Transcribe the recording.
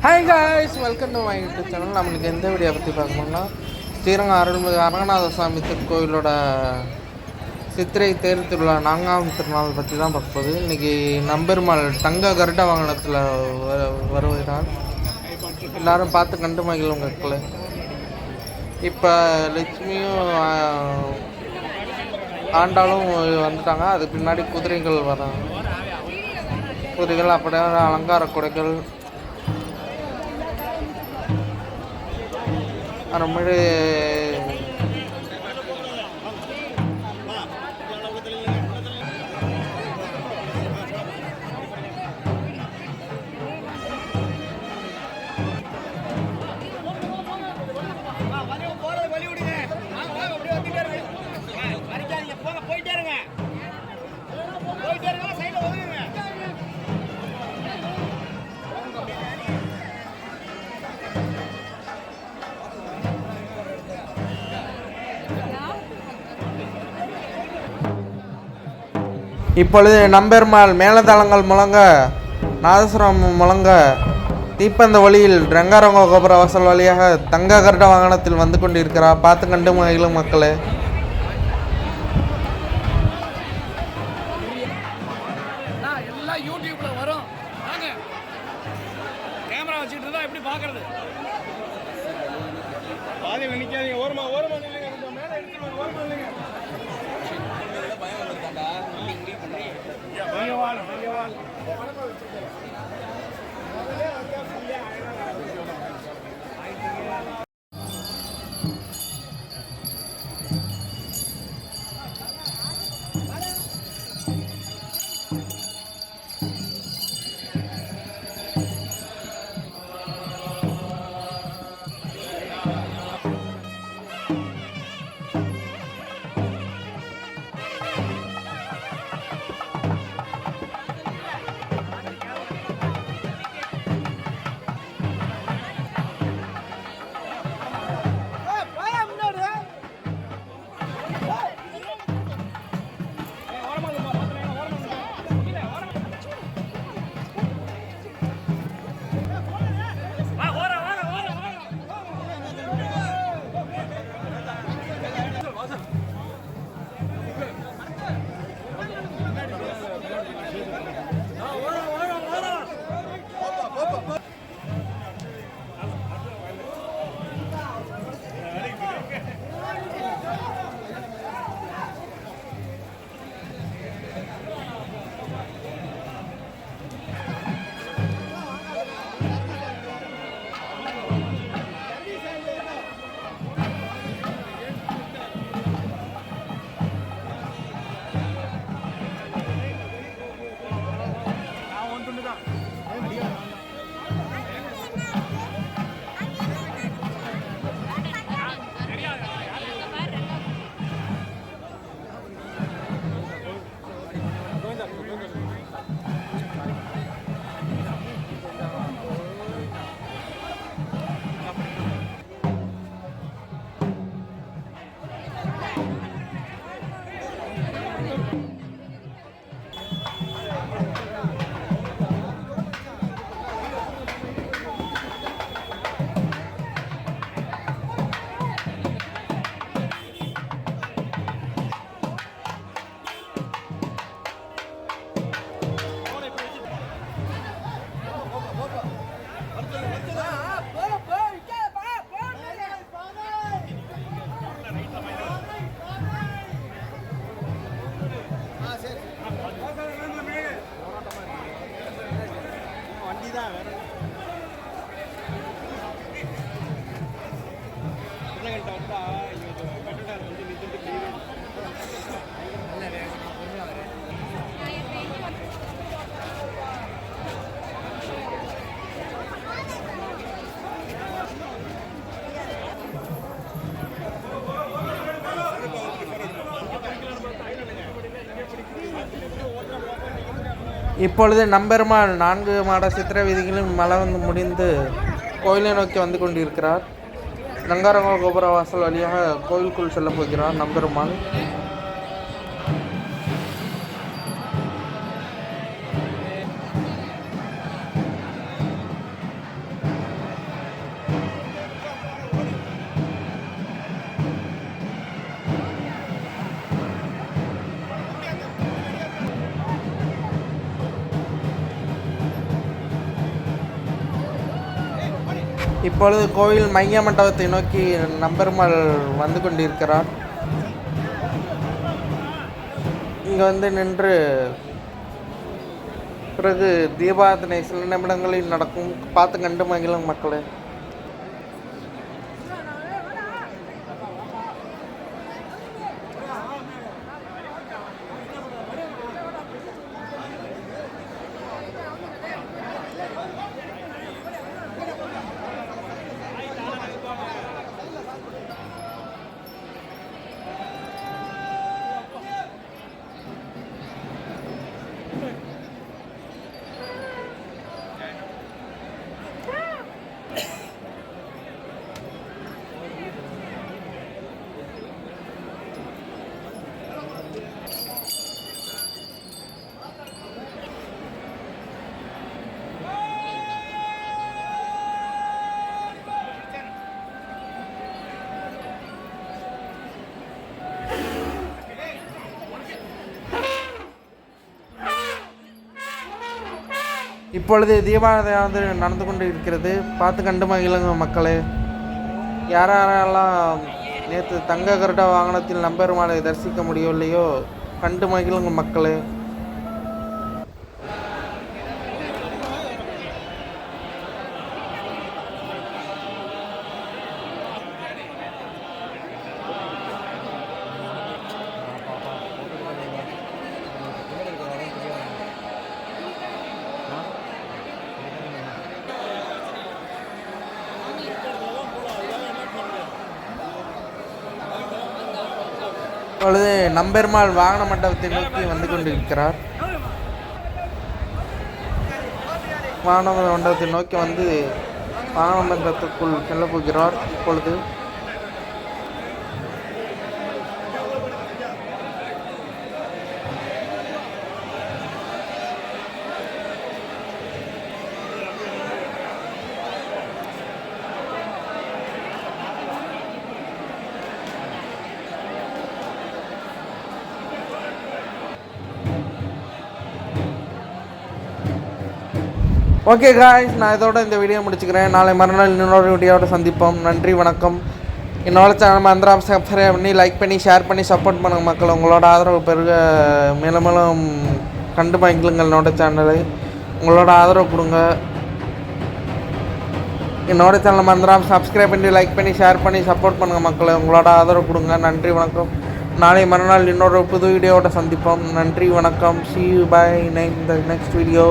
Hi guys, welcome to my YouTube channel. நம்மளுக்கு எந்த video பற்றி பார்க்கணும்னா ஸ்ரீரங்கம் அருள்மிகு அரங்கநாத சுவாமி திருக்கோயிலோட சித்திரை தேர் திருவிழா 4ஆம் திருநாள் பற்றி தான் பார்க்க போகுது. இன்றைக்கி நம்பெருமாள் தங்க கருட வாகனத்தில் வருகிறார். எல்லோரும் பார்த்து கண்டு மகிழும் மக்களே. இப்போ லட்சுமியும் ஆண்டாலும் வந்துட்டாங்க. அது பின்னாடி குதிரைகள் வராங்க. குதிரைகள் அப்படியே அலங்கார குடைகள் அப்புறமேடு இப்பொழுது நம்பெருமாள் மேலதளங்கள் முழங்க, நாதசுரம் முழங்க, தீப்பந்த வழியில் ரங்காரங்க கோபுர வாசல் வழியாக தங்க கருட வாகனத்தில் வந்து கொண்டிருக்கிறார். பார்த்து கண்டு மகிழும் மக்களே. இப்பொழுது நம்பெருமாள் 4 மாட சித்திர வீதிகளும் மலம் முடிந்து கோயிலை நோக்கி வந்து கொண்டிருக்கிறார். ரங்காரங்க கோபுர வாசல் வழியாக கோயிலுக்குள் செல்ல போகிறார் நம்பெருமாள். இப்பொழுது கோவில் மைய மண்டபத்தை நோக்கி நம்பெருமாள் வந்து கொண்டிருக்கிறார். இங்கே வந்து நின்று பிறகு தீபாராதனை சில நிமிடங்களில் நடக்கும். பார்த்து கண்டு மகிழும் மக்களே. இப்பொழுது தீபாவளியானது நடந்து கொண்டு இருக்கிறது. பார்த்து கண்டு மகிழுங்க மக்களே. யாரெல்லாம் நேற்று தங்க கருட வாகனத்தில் நம்பெருமாளை தரிசிக்க முடியவில்லையோ கண்டு மகிழுங்க மக்களே. இப்பொழுது நம்பெருமாள் வாகன மண்டபத்தை நோக்கி வந்து கொண்டிருக்கிறார். வாகன மண்டபத்தை நோக்கி வந்து வாகன மண்டபத்துக்குள் செல்ல போகிறார். இப்பொழுது ஓகே காய்ஸ், நான் இதோட இந்த வீடியோ முடிச்சுக்கிறேன். நாளை மறுநாள் இன்னொரு வீடியோட சந்திப்போம். நன்றி, வணக்கம். என்னோட சேனல் மறந்துடாம சப்ஸ்கிரைப் பண்ணி லைக் பண்ணி ஷேர் பண்ணி சப்போர்ட் பண்ணுங்க மக்கள். உங்களோட ஆதரவு பெருக மேலும் மேலும் கண்டு மகிழுங்கள். என்னோட சேனலை உங்களோட ஆதரவு கொடுங்க. என்னோட சேனல் மறந்துடாம சப்ஸ்கிரைப் பண்ணி லைக் பண்ணி ஷேர் பண்ணி சப்போர்ட் பண்ணுங்க மக்கள். உங்களோட ஆதரவு கொடுங்க. நன்றி, வணக்கம். நாளை மறுநாள் இன்னொரு புது வீடியோட சந்திப்போம். நன்றி, வணக்கம். See you by in the next video.